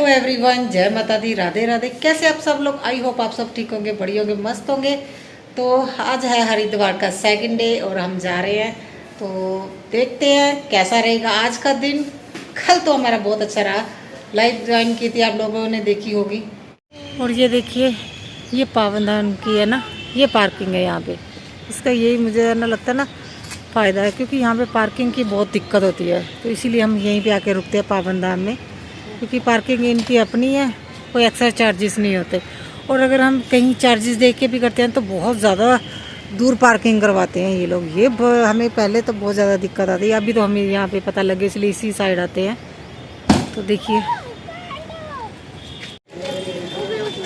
Everyone, जय माता दी, राधे राधे। कैसे आप सब लोग? आई होप आप सब ठीक होंगे, बढ़िया होंगे, मस्त होंगे। तो आज है हरिद्वार का सेकंड डे और हम जा रहे हैं। तो देखते हैं कैसा रहेगा आज का दिन। कल तो हमारा बहुत अच्छा रहा। लाइव ज्वाइन की थी, आप लोगों ने देखी होगी। और ये देखिए, ये पावनधाम की है ना, ये पार्किंग है यहाँ पे। इसका यही मुझे ना लगता है ना फ़ायदा है, क्योंकि यहाँ पे पार्किंग की बहुत दिक्कत होती है। तो इसीलिए हम यहीं पे आके रुकते हैं पावनधाम में, क्योंकि पार्किंग इनकी अपनी है, कोई एक्स्ट्रा चार्जेस नहीं होते। और अगर हम कहीं चार्जेस दे के भी करते हैं तो बहुत ज़्यादा दूर पार्किंग करवाते हैं ये लोग। हमें पहले तो बहुत ज़्यादा दिक्कत आती है, अभी तो हमें यहाँ पे पता लगे इसलिए इसी साइड आते हैं। तो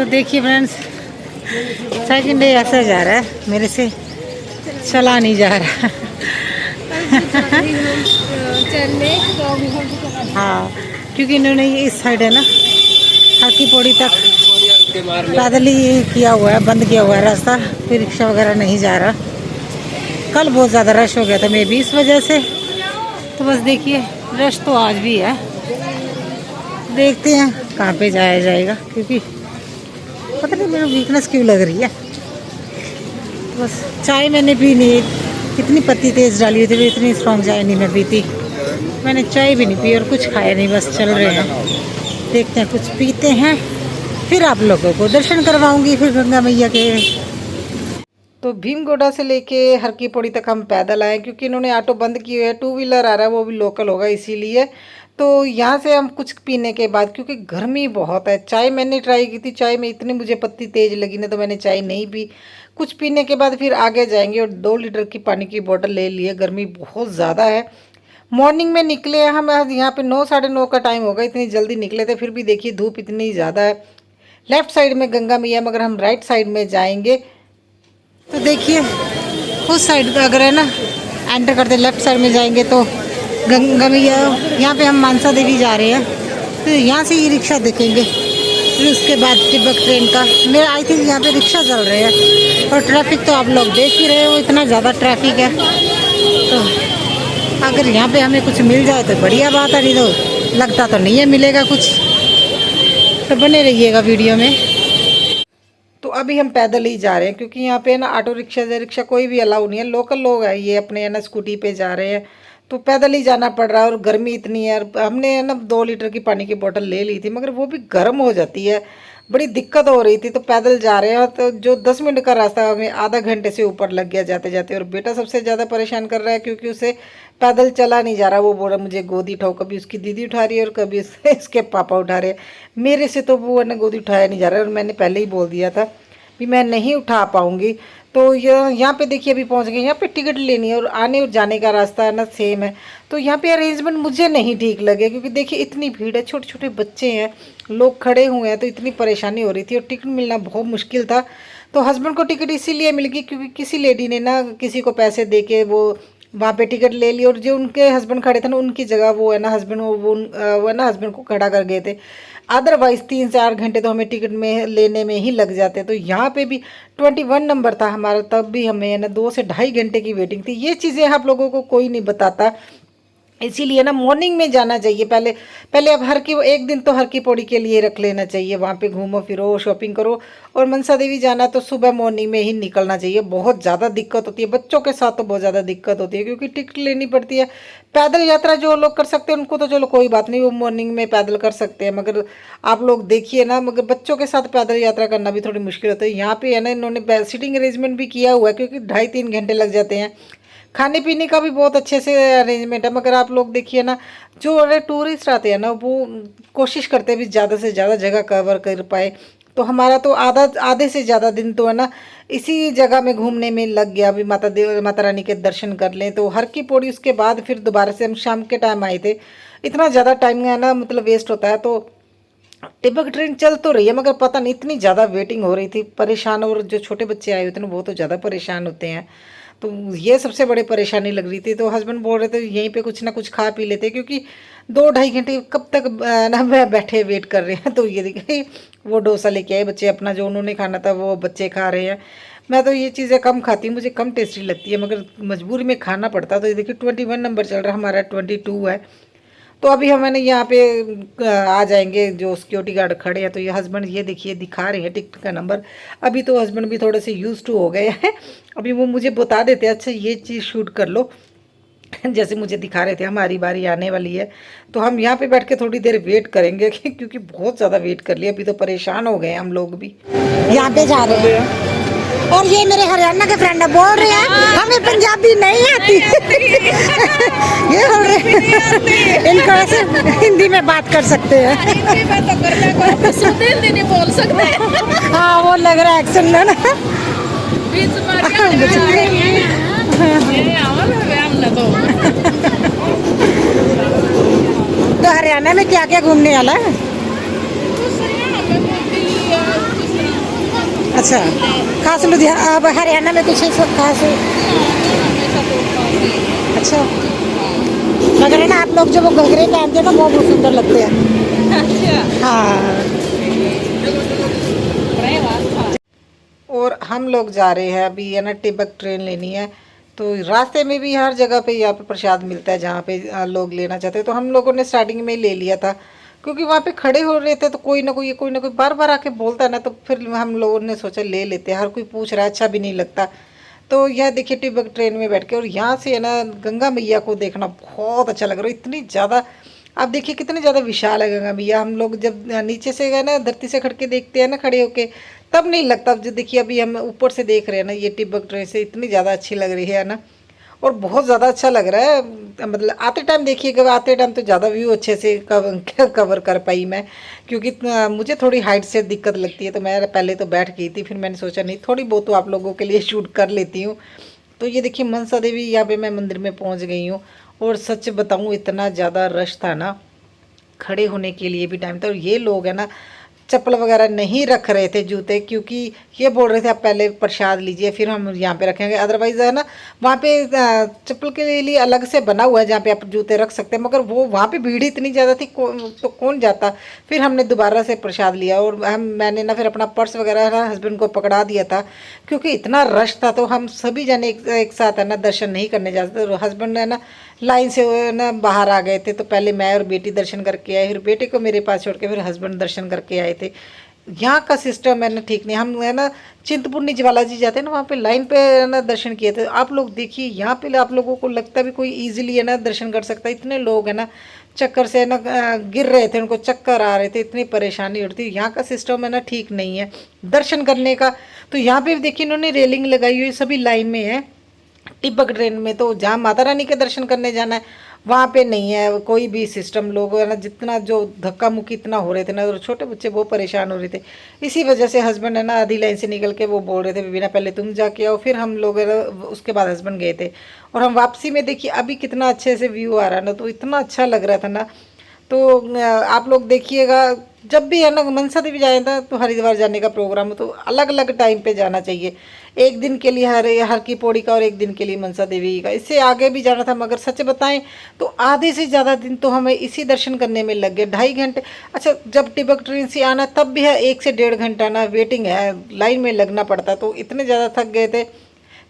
देखिए फ्रेंड्स, सेकंड डे ऐसा जा रहा है, मेरे से चला नहीं जा रहा। हाँ, क्योंकि इन्होंने ये इस साइड है ना, हर की पौड़ी तक पैदल ही किया हुआ है, बंद किया हुआ है रास्ता, फिर रिक्शा वगैरह नहीं जा रहा। कल बहुत ज़्यादा रश हो गया था, मे भी इस वजह से। तो बस देखिए, रश तो आज भी है। देखते हैं कहाँ पे जाया जाएगा, क्योंकि पता नहीं मेरे वीकनेस क्यों लग रही है। तो बस चाय मैंने पी नहीं, कितनी पत्ती तेज़ डाली हुई थी, इतनी स्ट्रॉन्ग चाय नहीं मैं पीती। मैंने चाय भी नहीं पी और कुछ खाया नहीं, बस चल रहे हैं। देखते हैं, कुछ पीते हैं, फिर आप लोगों को दर्शन करवाऊंगी फिर गंगा मैया के। तो भीमगोड़ा से लेके हर की पौड़ी तक हम पैदल आए, क्योंकि इन्होंने ऑटो बंद किए है। टू व्हीलर आ रहा है, वो भी लोकल होगा इसीलिए। तो यहाँ से हम कुछ पीने के बाद, क्योंकि गर्मी बहुत है, चाय मैंने ट्राई की थी, चाय में इतनी मुझे पत्ती तेज लगी ना, तो मैंने चाय नहीं पी। कुछ पीने के बाद फिर आगे जाएंगे, और 2 लीटर की पानी की बोतल ले लिए। गर्मी बहुत ज़्यादा है। मॉर्निंग में निकले हैं हम, यहाँ पे 9 साढ़े 9 का टाइम होगा, इतनी जल्दी निकले थे। फिर भी देखिए धूप इतनी ज़्यादा है। लेफ्ट साइड में गंगा मैया, मगर हम राइट साइड में जाएंगे। तो देखिए उस साइड का अगर है ना, एंटर करते लेफ्ट साइड में जाएंगे तो गंगा मैया। यहाँ पे हम मानसा देवी जा रहे हैं, तो यहाँ से ई रिक्शा देखेंगे, फिर उसके बाद तिब्बत ट्रेन का। मेरा आई थिंक यहाँ पे रिक्शा चल रहे हैं। और ट्रैफिक तो आप लोग देख ही रहे हो, इतना ज़्यादा ट्रैफिक है। तो अगर यहाँ पे हमें कुछ मिल जाए तो बढ़िया बात है, नहीं तो लगता तो नहीं है मिलेगा कुछ। तो बने रहिएगा वीडियो में। तो अभी हम पैदल ही जा रहे हैं, क्योंकि यहाँ पे ना ऑटो रिक्शा रिक्शा कोई भी अलाउ नहीं है। लोकल लोग हैं ये, अपने है ना स्कूटी पे जा रहे हैं। तो पैदल ही जाना पड़ रहा है, और गर्मी इतनी है। हमने है ना 2 लीटर की पानी की बोतल ले ली थी, मगर वो भी गर्म हो जाती है, बड़ी दिक्कत हो रही थी। तो पैदल जा रहे हैं, तो जो 10 मिनट का रास्ता हमें आधा घंटे से ऊपर लग गया जाते जाते। और बेटा सबसे ज़्यादा परेशान कर रहा है, क्योंकि उसे पैदल चला नहीं जा रहा। वो बोल रहा मुझे गोदी उठाओ, कभी उसकी दीदी उठा रही है और कभी इसके पापा उठा रहे हैं। मेरे से तो वो है ना गोदी उठाया नहीं जा रहा है, और मैंने पहले ही बोल दिया था भी मैं नहीं उठा पाऊँगी। तो यहाँ पे देखिए अभी पहुँच गए। यहाँ पे टिकट लेनी है, और आने और जाने का रास्ता है ना सेम है। तो यहाँ पे अरेंजमेंट मुझे नहीं ठीक लगे, क्योंकि देखिए इतनी भीड़ है, छोटे छोटे बच्चे हैं, लोग खड़े हुए हैं, तो इतनी परेशानी हो रही थी और टिकट मिलना बहुत मुश्किल था। तो हस्बैंड को टिकट इसीलिए मिल गई, क्योंकि किसी लेडी ने ना किसी को पैसे दे के वो वहाँ पे टिकट ले ली, और जो उनके हस्बैंड खड़े थे ना, उनकी जगह वो है ना हस्बैंड वो है ना हस्बैंड को खड़ा कर गए थे। अदरवाइज 3-4 घंटे तो हमें टिकट में लेने में ही लग जाते। तो यहाँ पे भी 21 नंबर था हमारा, तब भी हमें है ना 2 से ढाई घंटे की वेटिंग थी। ये चीज़ें आप लोगों को कोई नहीं बताता, इसीलिए ना मॉर्निंग में जाना चाहिए। पहले पहले अब हर की एक दिन तो हर की पौड़ी के लिए रख लेना चाहिए, वहाँ पे घूमो फिरो, शॉपिंग करो। और मनसा देवी जाना तो सुबह मॉर्निंग में ही निकलना चाहिए। बहुत ज़्यादा दिक्कत होती है, बच्चों के साथ तो बहुत ज़्यादा दिक्कत होती है, क्योंकि टिकट लेनी पड़ती है। पैदल यात्रा जो लोग कर सकते हैं उनको तो चलो कोई बात नहीं, वो मॉर्निंग में पैदल कर सकते हैं। मगर आप लोग देखिए ना, मगर बच्चों के साथ पैदल यात्रा करना भी थोड़ी मुश्किल होता है। यहाँ पे है ना इन्होंने सीटिंग अरेंजमेंट भी किया हुआ है, क्योंकि 2.5-3 घंटे लग जाते हैं। खाने पीने का भी बहुत अच्छे से अरेंजमेंट है। मगर आप लोग देखिए ना, जो अरे टूरिस्ट आते हैं ना, वो कोशिश करते हैं भी ज़्यादा से ज़्यादा जगह कवर कर पाए। तो हमारा तो आधे से ज़्यादा दिन तो है ना इसी जगह में घूमने में लग गया। अभी माता रानी के दर्शन कर लें तो हर की पौड़ी, उसके बाद फिर दोबारा से हम शाम के टाइम आए थे। इतना ज़्यादा टाइम है ना, मतलब वेस्ट होता है। तो तिब्बत ट्रेन चल तो रही है, मगर पता नहीं इतनी ज़्यादा वेटिंग हो रही थी, परेशान। और जो छोटे बच्चे आए होते हैं ना, वो तो ज़्यादा परेशान होते हैं। तो ये सबसे बड़ी परेशानी लग रही थी। तो हस्बैंड बोल रहे थे यहीं पे कुछ ना कुछ खा पी लेते, क्योंकि 2-2.5 घंटे कब तक ना बैठे वेट कर रहे हैं। तो ये देखिए वो डोसा लेके आए बच्चे, अपना जो उन्होंने खाना था वो बच्चे खा रहे हैं। मैं तो ये चीज़ें कम खाती हूँ, मुझे कम टेस्टी लगती है, मगर मजबूरी में खाना पड़ता। तो ये देखिए 21 नंबर चल रहा है, हमारा 22 है। तो अभी हम यहाँ पे आ जाएंगे, जो सिक्योरिटी गार्ड खड़े हैं। तो ये हस्बैंड ये देखिए दिखा रहे हैं टिकट का नंबर। अभी तो हस्बैंड भी थोड़े से यूज टू हो गए हैं, अभी वो मुझे बता देते हैं अच्छा ये चीज़ शूट कर लो जैसे मुझे दिखा रहे थे हमारी बारी आने वाली है। तो हम यहाँ पे बैठ के थोड़ी देर वेट करेंगे क्योंकि बहुत ज़्यादा वेट कर लिया, अभी तो परेशान हो गए हम लोग भी। यहाँ पे जा रहे हैं और ये मेरे हरियाणा के फ्रेंड है, बोल रहे हैं हमें पंजाबी नहीं आती ये बोल रहे हैं इनको ऐसे हिंदी में बात कर सकते हैं। हिंदी में तो करने को शुद्ध हिंदी नहीं बोल सकते। हाँ वो लग रहा है एक्शन ना बीच तो हरियाणा में क्या क्या घूमने वाला है? अच्छा खास लुधियाना, अब हरियाणा में कुछ सब खास है? अच्छा लग रहा है ना आप लोग जो वो घघरे पहनते हैं ना वो बहुत सुंदर लगते हैं। हाँ और हम लोग जा रहे हैं अभी है ना, टिबक ट्रेन लेनी है। तो रास्ते में भी हर जगह पे यहाँ पे प्रसाद मिलता है जहाँ पे लोग लेना चाहते हैं। तो हम लोगों ने स्टार्टिंग में ही ले लिया था क्योंकि वहाँ पे खड़े हो रहे थे, तो कोई ना कोई बार बार आके बोलता है ना, तो फिर हम लोगों ने सोचा ले लेते हैं। हर कोई पूछ रहा है, अच्छा भी नहीं लगता। तो यह देखिए टिबक ट्रेन में बैठ के, और यहाँ से है ना गंगा मैया को देखना बहुत अच्छा लग रहा है। इतनी ज़्यादा आप देखिए कितनी ज़्यादा विशाल है गंगा मैया। हम लोग जब नीचे से गए ना, धरती से खड़के देखते हैं ना खड़े होके, तब नहीं लगता। जो देखिए अभी हम ऊपर से देख रहे हैं ना, ये टिबक ट्रेन से इतनी ज़्यादा अच्छी लग रही है ना, और बहुत ज़्यादा अच्छा लग रहा है। मतलब आते टाइम देखिएगा, आते टाइम तो ज़्यादा व्यू अच्छे से कवर कर पाई मैं, क्योंकि मुझे थोड़ी हाइट से दिक्कत लगती है। तो मैं पहले तो बैठ गई थी, फिर मैंने सोचा नहीं थोड़ी बहुत तो आप लोगों के लिए शूट कर लेती हूँ। तो ये देखिए मनसा देवी, यहाँ पे मैं मंदिर में पहुँच गई हूँ। और सच बताऊँ इतना ज़्यादा रश था ना, खड़े होने के लिए भी टाइम था। और ये लोग है ना चप्पल वगैरह नहीं रख रहे थे, जूते, क्योंकि ये बोल रहे थे आप पहले प्रसाद लीजिए फिर हम यहाँ पे रखेंगे। अदरवाइज़ है ना वहाँ पे चप्पल के लिए अलग से बना हुआ है जहाँ पे आप जूते रख सकते हैं, मगर वो वहाँ पे भीड़ इतनी ज़्यादा थी तो कौन जाता। फिर हमने दोबारा से प्रसाद लिया, और मैंने ना फिर अपना पर्स वगैरह ना हस्बैंड को पकड़ा दिया था क्योंकि इतना रश था। तो हम सभी जने एक साथ है ना दर्शन नहीं करने जाते। तो हस्बैंड है ना लाइन से ना बाहर आ गए थे। तो पहले मैं और बेटी दर्शन करके आए, फिर बेटे को मेरे पास छोड़ के फिर हस्बैंड दर्शन करके आए थे। यहाँ का सिस्टम है ना ठीक नहीं। हम है ना चिंतपूर्णी ज्वाला जी जाते हैं ना, वहाँ पे लाइन पे है ना दर्शन किए थे। आप लोग देखिए यहाँ पे आप लोगों को लगता भी कोई इजीली है ना दर्शन कर सकता है। इतने लोग है ना चक्कर से है ना गिर रहे थे, उनको चक्कर आ रहे थे, इतनी परेशानी होती है। यहाँ का सिस्टम है ना ठीक नहीं है दर्शन करने का। तो यहाँ पे देखिए इन्होंने रेलिंग लगाई हुई, सभी लाइन में है। टिबक ट्रेन में तो जहाँ माता रानी के दर्शन करने जाना है वहाँ पे नहीं है कोई भी सिस्टम। लोग है ना जितना जो धक्का मुक्की इतना हो रहे थे ना, और छोटे बच्चे वो परेशान हो रहे थे। इसी वजह से हस्बैंड है ना आधी लाइन से निकल के वो बोल रहे थे बीबीना पहले तुम जाके आओ, फिर हम लोग उसके बाद हस्बैंड गए थे। और हम वापसी में देखिए अभी कितना अच्छे से व्यू आ रहा है ना, तो इतना अच्छा लग रहा था ना। तो आप लोग देखिएगा जब भी है ना मनसा देवी जाए ना, तो हरिद्वार जाने का प्रोग्राम हो तो अलग अलग टाइम पे जाना चाहिए। एक दिन के लिए हर की पौड़ी का और एक दिन के लिए मनसा देवी का, इससे आगे भी जाना था। मगर सच बताएं तो आधे से ज़्यादा दिन तो हमें इसी दर्शन करने में लग गए, 2.5 घंटे। अच्छा जब टिबक ट्रेन से आना तब भी है 1 से 1.5 घंटा ना वेटिंग है, लाइन में लगना पड़ता। तो इतने ज़्यादा थक गए थे,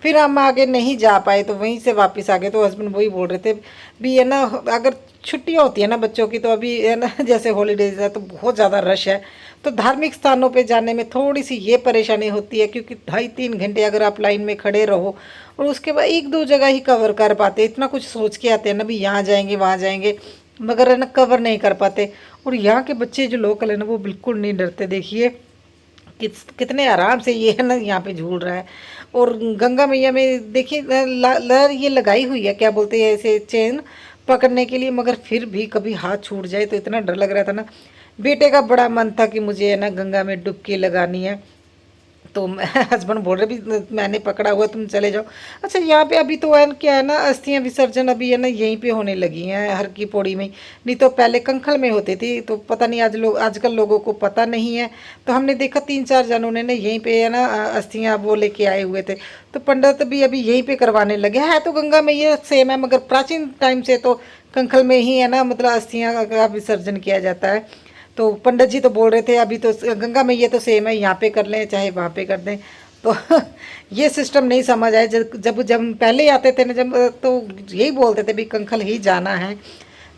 फिर हम आगे नहीं जा पाए, तो वहीं से वापस आ गए। तो हस्बैंड वही बोल रहे थे भी है ना अगर छुट्टियाँ होती है ना बच्चों की, तो अभी है ना जैसे हॉलीडेज है तो बहुत ज़्यादा रश है। तो धार्मिक स्थानों पे जाने में थोड़ी सी ये परेशानी होती है, क्योंकि 2.5-3 घंटे अगर आप लाइन में खड़े रहो और उसके बाद 1-2 जगह ही कवर कर पाते। इतना कुछ सोच के आते हैं ना भी यहाँ जाएंगे वहाँ जाएंगे, मगर है ना कवर नहीं कर पाते। और यहाँ के बच्चे जो लोकल है ना वो बिल्कुल नहीं डरते। देखिए कितने आराम से ये है ना यहाँ पे झूल रहा है। और गंगा मैया में देखिए लहर ये लगाई हुई है, क्या बोलते हैं ऐसे चेन पकड़ने के लिए, मगर फिर भी कभी हाथ छूट जाए तो इतना डर लग रहा था ना। बेटे का बड़ा मन था कि मुझे है ना गंगा में डुबकी लगानी है, तो हस्बैंड बोल रहे भी मैंने पकड़ा हुआ तुम चले जाओ। अच्छा यहाँ पे अभी तो है क्या है ना अस्थियाँ विसर्जन अभी है ना यहीं पे होने लगी हैं हर की पौड़ी में, नहीं तो पहले कंखल में होती थी। तो पता नहीं आजकल लोगों को पता नहीं है। तो हमने देखा 3-4 जनों ने यहीं पे है ना अस्थियाँ वो लेके आए हुए थे। तो पंडित भी अभी यहीं पे करवाने लगे हैं। तो गंगा में ये सेम है, मगर प्राचीन टाइम से तो कंखल में ही है ना मतलब अस्थियाँ का विसर्जन किया जाता है। तो पंडित जी तो बोल रहे थे अभी तो गंगा में ये तो सेम है, यहाँ पे कर लें चाहे वहाँ पे कर दें। तो ये सिस्टम नहीं समझ आया। जब जब हम पहले आते थे ना जब, तो यही बोलते थे भी कंखल ही जाना है।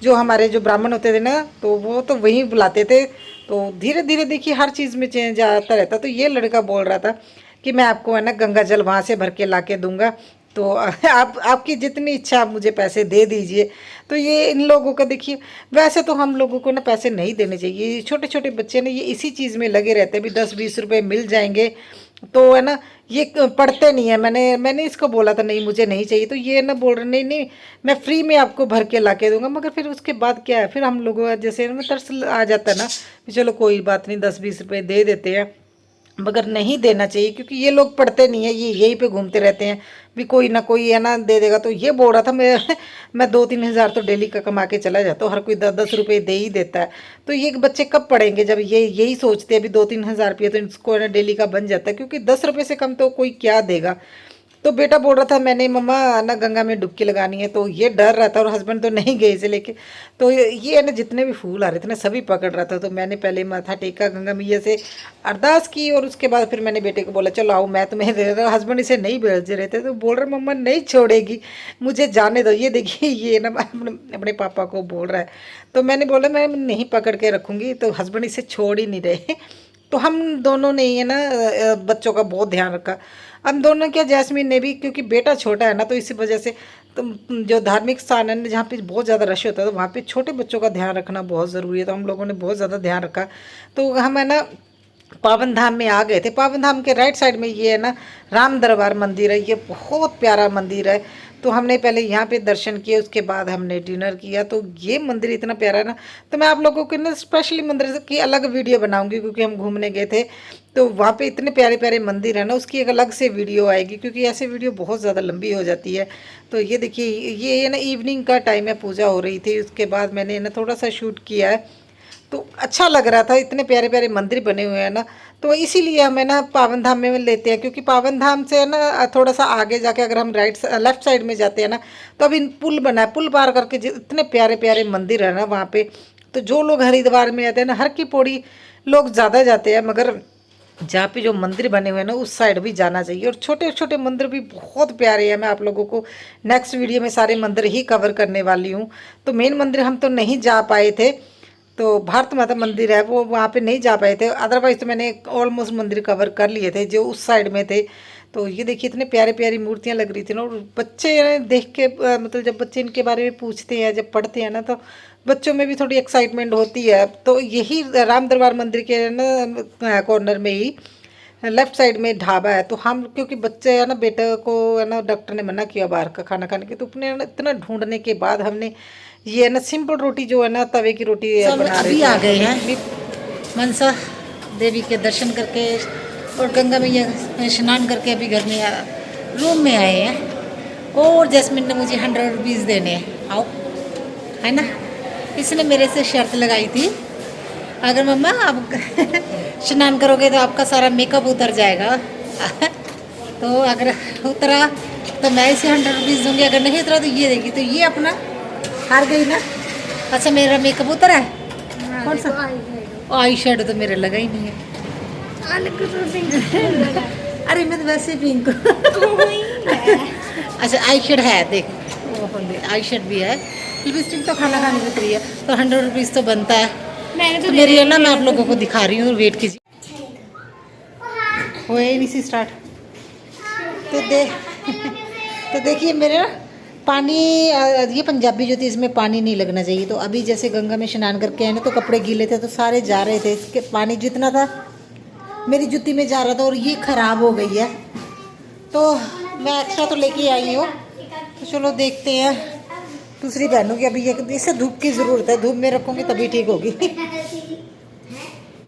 जो हमारे जो ब्राह्मण होते थे ना, तो वो तो वहीं बुलाते थे। तो धीरे धीरे देखिए हर चीज़ में चेंज आता रहता। तो ये लड़का बोल रहा था कि मैं आपको है ना गंगा जल वहाँ से भर के ला के दूंगा, तो आप आपकी जितनी इच्छा आप मुझे पैसे दे दीजिए। तो ये इन लोगों का देखिए, वैसे तो हम लोगों को ना पैसे नहीं देने चाहिए। छोटे छोटे बच्चे ना ये इसी चीज़ में लगे रहते हैं, भी 10-20 रुपए मिल जाएंगे तो है ना, ये पढ़ते नहीं है। मैंने इसको बोला था नहीं मुझे नहीं चाहिए, तो ये ना बोल रहे नहीं नहीं मैं फ्री में आपको भर के ला के दूंगा। मगर फिर उसके बाद क्या है, फिर हम लोगों का जैसे ना तरस आ जाता है ना, कि चलो कोई बात नहीं 10-20 रुपए दे देते हैं। मगर नहीं देना चाहिए, क्योंकि ये लोग पढ़ते नहीं है, ये यहीं पे घूमते रहते हैं, भी कोई ना कोई है ना दे देगा। तो ये बोल रहा था मैं 2-3 हज़ार तो डेली का कमा के चला जाता हूँ, हर कोई 10-10 रुपए दे ही देता है। तो ये बच्चे कब पढ़ेंगे जब ये यही सोचते हैं अभी 2-3 हज़ार रुपये तो इनको है ना डेली का बन जाता है, क्योंकि 10 रुपये से कम तो कोई क्या देगा। तो बेटा बोल रहा था मैंने मम्मा ना गंगा में डुबकी लगानी है, तो ये डर रहा था और हस्बैंड तो नहीं गए इसे लेके। तो ये है ना जितने भी फूल आ रहे थे ना सभी पकड़ रहा था। तो मैंने पहले माथा टेका गंगा मैया से अरदास की, और उसके बाद फिर मैंने बेटे को बोला चलो आओ मैं तुम्हें दे रहा हूँ। हस्बैंड इसे नहीं भेज रहे थे, तो बोल रहे मम्मा नहीं छोड़ेगी मुझे जाने दो। ये देखिए ये ना अपने पापा को बोल रहा है। तो मैंने बोला मैं नहीं पकड़ के रखूँगी, तो हस्बैंड इसे छोड़ ही नहीं रहे। तो हम दोनों ने ये ना बच्चों का बहुत ध्यान रखा। हम दोनों क्या, जैस्मीन ने भी, क्योंकि बेटा छोटा है ना, तो इसी वजह से तो जो धार्मिक स्थान है जहाँ पे बहुत ज़्यादा रश होता है, तो वहाँ पे छोटे बच्चों का ध्यान रखना बहुत ज़रूरी है। तो हम लोगों ने बहुत ज़्यादा ध्यान रखा। तो हम है ना पावन धाम में आ गए थे। पावन धाम के राइट साइड में ये है ना राम दरबार मंदिर है, ये बहुत प्यारा मंदिर है। तो हमने पहले यहाँ पे दर्शन किए, उसके बाद हमने डिनर किया। तो ये मंदिर इतना प्यारा है ना, तो मैं आप लोगों के ना स्पेशली मंदिर की अलग वीडियो बनाऊंगी, क्योंकि हम घूमने गए थे तो वहाँ पे इतने प्यारे प्यारे मंदिर है ना, उसकी एक अलग से वीडियो आएगी, क्योंकि ऐसे वीडियो बहुत ज़्यादा लंबी हो जाती है। तो ये देखिए ये है ना इवनिंग का टाइम है, पूजा हो रही थी, उसके बाद मैंने ना थोड़ा सा शूट किया है। तो अच्छा लग रहा था, इतने प्यारे प्यारे मंदिर बने हुए हैं ना। तो इसीलिए हमें ना पावन धाम में लेते हैं, क्योंकि पावन धाम से है ना थोड़ा सा आगे जाके अगर हम लेफ्ट साइड में जाते हैं ना, तो अभी पुल बना है, पुल पार करके इतने प्यारे प्यारे मंदिर है ना वहाँ पे। तो जो लोग हरिद्वार में आते हैं ना, हर की पौड़ी लोग ज़्यादा जाते हैं, मगर जहाँ पे जो मंदिर बने हुए हैं ना उस साइड भी जाना चाहिए। और छोटे छोटे मंदिर भी बहुत प्यारे हैं। मैं आप लोगों को नेक्स्ट वीडियो में सारे मंदिर ही कवर करने वाली हूँ। तो मेन मंदिर हम तो नहीं जा पाए थे, तो भारत माता मंदिर है वो वहाँ पे नहीं जा पाए थे, अदरवाइज तो मैंने ऑलमोस्ट मंदिर कवर कर लिए थे जो उस साइड में थे। तो ये देखिए इतने प्यारे प्यारी मूर्तियाँ लग रही थी ना, और बच्चे देख के मतलब जब बच्चे इनके बारे में पूछते हैं, जब पढ़ते हैं ना, तो बच्चों में भी थोड़ी एक्साइटमेंट होती है। तो यही राम दरबार मंदिर के ना कॉर्नर में ही लेफ्ट साइड में ढाबा है। तो हम क्योंकि बच्चे है ना, बेटे को है ना डॉक्टर ने मना किया बाहर का खाना खाने के, तो अपने इतना ढूंढने के बाद हमने ये है ना सिंपल रोटी जो है ना तवे की रोटी बना रहे थे। आ गए हैं मनसा देवी के दर्शन करके और गंगा मैया में स्नान करके अभी घर में रूम में आए हैं। और जैस्मिन ने मुझे 100 रुपीज़ देने हैं, आओ, है ना। इसने मेरे से शर्त लगाई थी अगर मम्मा आप स्नान करोगे तो आपका सारा मेकअप उतर जाएगा। तो अगर उतरा तो मैं इसे 100 रुपीज़ दूँगी, अगर नहीं उतरा तो ये देगी। तो ये अपना हार गई ना। अच्छा मेरा मेकअप उतरा है, कौन सा आई शेडो तो मेरे लगा ही नहीं है। अरे मैं तो वैसे पिंक अच्छा आई शेड है, देख आई शेड भी है, लिपस्टिक तो खाना खाने की उतरी है। तो 100 रुपीज़ तो बनता है। तो मेरी है ना, मैं आप लोगों को दिखा रही हूँ, वेट कीजिए। हो नहीं सी स्टार्ट। तो देखिए मेरे पानी, ये पंजाबी जो थी इसमें पानी नहीं लगना चाहिए। तो अभी जैसे गंगा में स्नान करके आए ना, तो कपड़े गीले थे तो सारे जा रहे थे, इसके पानी जितना था मेरी जुत्ती में जा रहा था, और ये ख़राब हो गई है। तो मैं एक्स्ट्रा तो लेके आई हूँ, तो चलो देखते हैं दूसरी पहनूँगी। अभी ये इसे धूप की ज़रूरत है, धूप में रखूँगी तभी ठीक होगी।